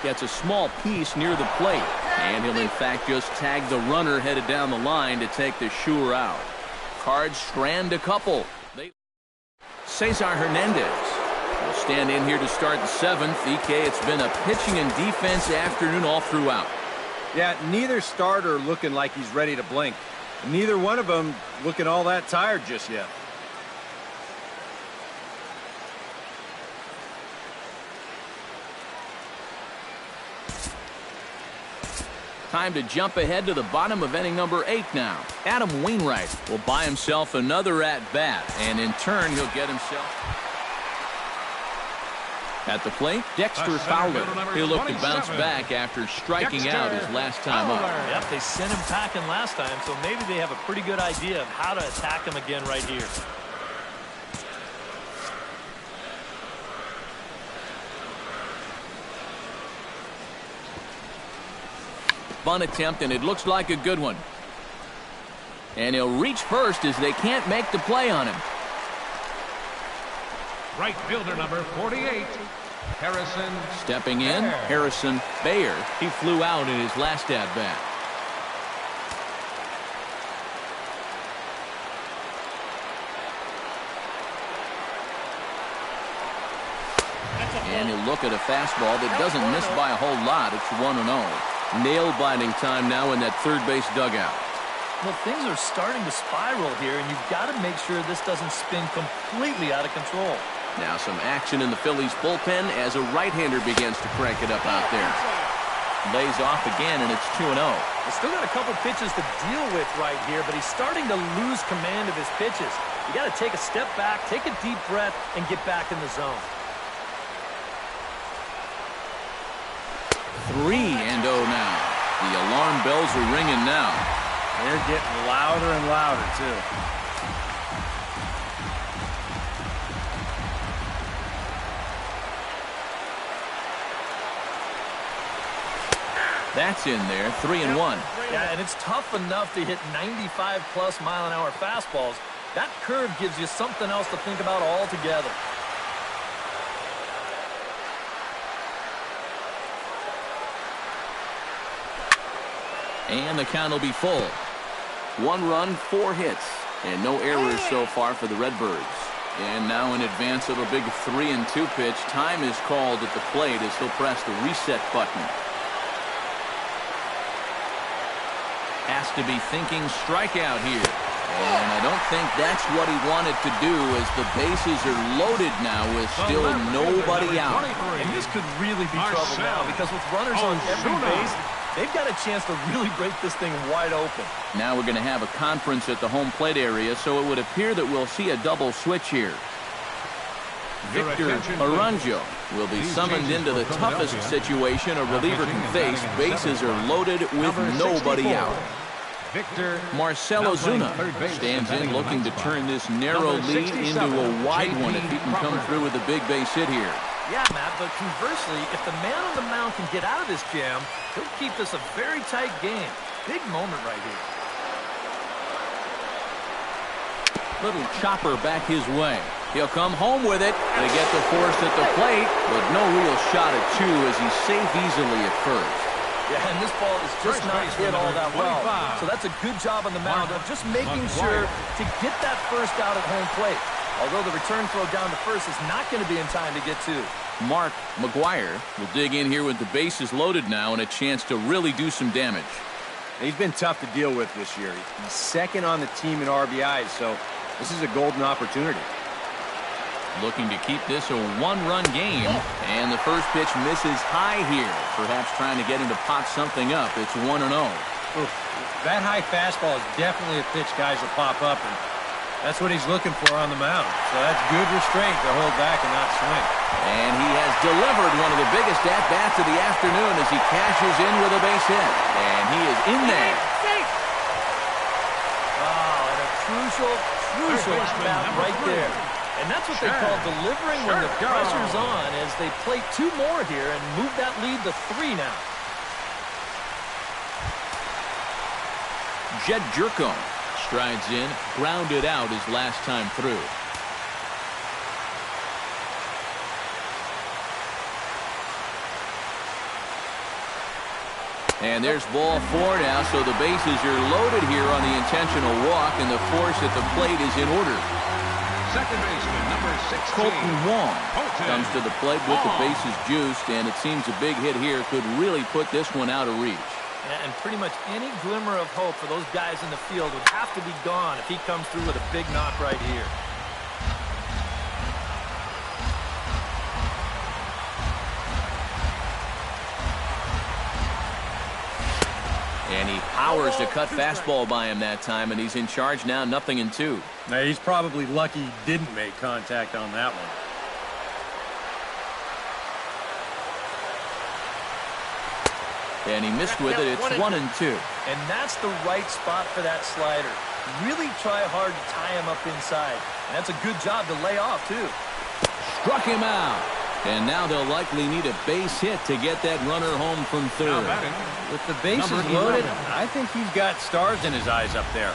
gets a small piece near the plate. And he'll in fact just tag the runner headed down the line to take the sure out. Cards strand a couple. Cesar Hernandez will stand in here to start the seventh. EK, it's been a pitching and defense afternoon all throughout. Yeah, neither starter looking like he's ready to blink. Neither one of them looking all that tired just yet. Time to jump ahead to the bottom of inning number 8 now. Adam Wainwright will buy himself another at-bat, and in turn, he'll get himself at the plate. Dexter Fowler. He'll look to bounce back after striking out his last time up. Yep, they sent him packing last time, so maybe they have a pretty good idea of how to attack him again right here. Bunt attempt, and it looks like a good one. And he'll reach first as they can't make the play on him. Right fielder number 48, Harrison. Stepping in, Harrison Bayer. He flew out in his last at-bat. And he'll look at a fastball that doesn't miss by a whole lot. It's 1-0. Nail-biting time now in that third base dugout. Well, things are starting to spiral here, and you've got to make sure this doesn't spin completely out of control. Now some action in the Phillies bullpen as a right-hander begins to crank it up out there. Lays off again, and it's 2-0. He's still got a couple pitches to deal with right here, but he's starting to lose command of his pitches. You got to take a step back, take a deep breath, and get back in the zone. 3-0 now. The alarm bells are ringing now. They're getting louder and louder, too. That's in there, 3-1. Yeah, and it's tough enough to hit 95+ mile-an-hour fastballs. That curve gives you something else to think about altogether. And the count will be full. 1 run, 4 hits, and no errors so far for the Redbirds. And now in advance of a big 3-2 pitch, time is called at the plate as he'll press the reset button. Has to be thinking strikeout here. And I don't think that's what he wanted to do as the bases are loaded now with still nobody out. And this could really be trouble now because with runners on every base, they've got a chance to really break this thing wide open. Now we're going to have a conference at the home plate area, so it would appear that we'll see a double switch here. Victor Aranjo will be summoned into the toughest situation a reliever can face. Bases are loaded with nobody out. Marcell Ozuna stands in looking to turn this narrow lead into a wide one if he can come through with a big base hit here. Yeah, Matt, but conversely, if the man on the mound can get out of this jam, he'll keep this a very tight game. Big moment right here. Little chopper back his way. He'll come home with it to get the force at the plate, but no real shot at 2 as he's safe easily at first. Yeah, and this ball is just not hit all that well. So that's a good job on the mound of just making sure to get that first out at home plate. Although the return throw down to first is not going to be in time to get to. Mark McGuire will dig in here with the bases loaded now and a chance to really do some damage. He's been tough to deal with this year. He's second on the team in RBIs, so this is a golden opportunity. Looking to keep this a 1-run game, and the first pitch misses high here. Perhaps trying to get him to pot something up. It's 1-0. That high fastball is definitely a pitch guys will pop up, and that's what he's looking for on the mound. So that's good restraint to hold back and not swing. And he has delivered one of the biggest at-bats of the afternoon as he cashes in with a base hit. And he is in there. Oh, and a crucial at-bat right there. And that's what they call delivering when the pressure's on as they play 2 more here and move that lead to 3 now. Jed Jerko strides in, grounded out his last time through. And there's ball 4 now, so the bases are loaded here on the intentional walk, and the force at the plate is in order. Second baseman, number 16. Colton Wong comes to the plate with the bases juiced, and it seems a big hit here could really put this one out of reach. Yeah, and pretty much any glimmer of hope for those guys in the field would have to be gone if he comes through with a big knock right here. And he powers to cut fastball by him that time, and he's in charge now, 0-2. Now, he's probably lucky he didn't make contact on that one. And he missed with it. It's 1-2. And that's the right spot for that slider. Really try hard to tie him up inside. And that's a good job to lay off, too. Struck him out. And now they'll likely need a base hit to get that runner home from third. With the bases loaded, I think he's got stars in his eyes up there.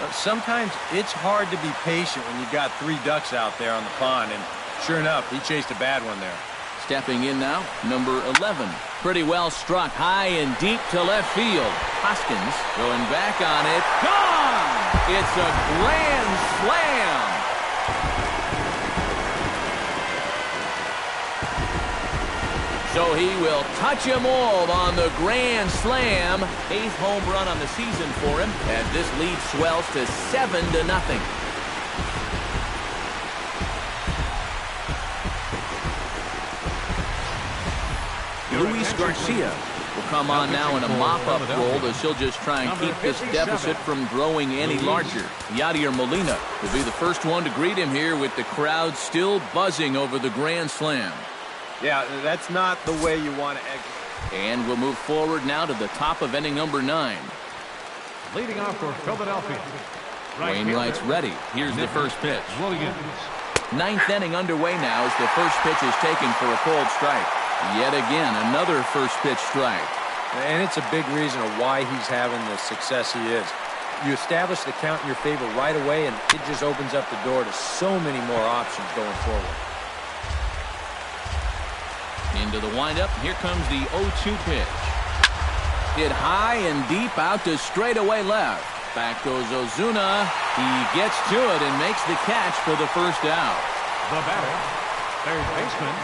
Sometimes it's hard to be patient when you've got 3 ducks out there on the pond, and sure enough, he chased a bad one there. Stepping in now, number 11. Pretty well struck high and deep to left field. Hoskins going back on it. Gone! It's a grand slam! So he will touch them all on the grand slam. 8th home run on the season for him as this lead swells to 7-0. Luis Garcia will come on now in a mop-up role as he'll just try and keep this deficit from growing any larger. Yadier Molina will be the first one to greet him here with the crowd still buzzing over the grand slam. Yeah, that's not the way you want to exit. And we'll move forward now to the top of inning number 9. Leading off for Philadelphia. Wainwright's ready. Here's the first pitch. Williams. 9th inning underway now as the first pitch is taken for a cold strike. Yet again, another first pitch strike. And it's a big reason of why he's having the success he is. You establish the count in your favor right away, and it just opens up the door to so many more options going forward. Into the windup. Here comes the 0-2 pitch. Hit high and deep out to straightaway left. Back goes Ozuna. He gets to it and makes the catch for the first out. The batter, third baseman.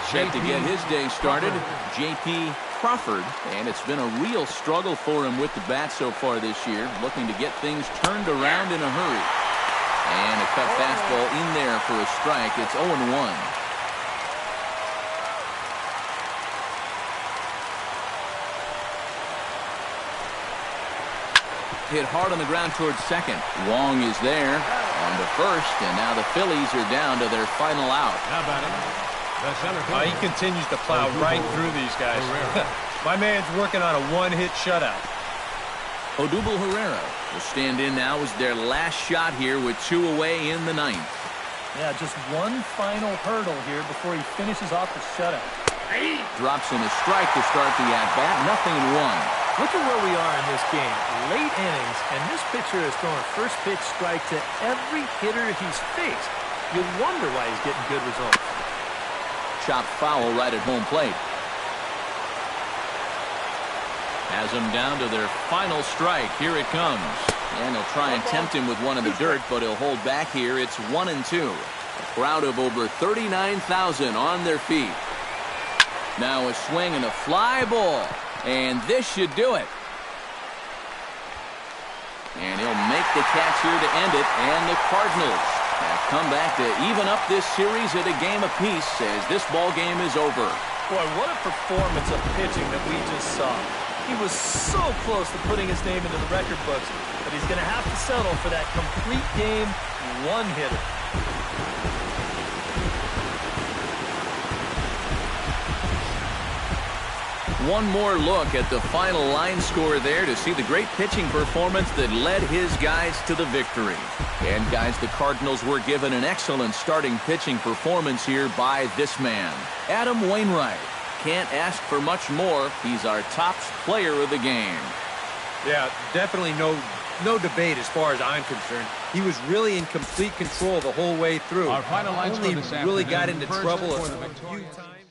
Set to get his day started, J.P. Crawford. And it's been a real struggle for him with the bat so far this year, looking to get things turned around in a hurry. And a cut fastball in there for a strike. It's 0-1. Hit hard on the ground towards second. Wong is there on to first, and now the Phillies are down to their final out. How about it? The center He continues to plow right through these guys. My man's working on a one-hit shutout. Odubel Herrera will stand in now as their last shot here with 2 away in the 9th. Yeah, just one final hurdle here before he finishes off the shutout. Drops in a strike to start the at-bat. 0-1. Look at where we are in this game. Late innings, and this pitcher is throwing first pitch strike to every hitter he's faced. You wonder why he's getting good results. Chopped foul right at home plate. Has them down to their final strike. Here it comes. And they'll try and tempt him with one in the dirt, but he'll hold back here. It's 1-2. A crowd of over 39,000 on their feet. Now a swing and a fly ball. And this should do it. And he'll make the catch here to end it. And the Cardinals have come back to even up this series at a game apiece as this ball game is over. Boy, what a performance of pitching that we just saw. He was so close to putting his name into the record books, but he's going to have to settle for that complete game one-hitter. One more look at the final line score there to see the great pitching performance that led his guys to the victory. And guys, the Cardinals were given an excellent starting pitching performance here by this man, Adam Wainwright. Can't ask for much more. He's our top player of the game. Yeah, definitely no debate as far as I'm concerned. He was really in complete control the whole way through. Our final line score Only this really afternoon. got into First trouble for a the few victorious times.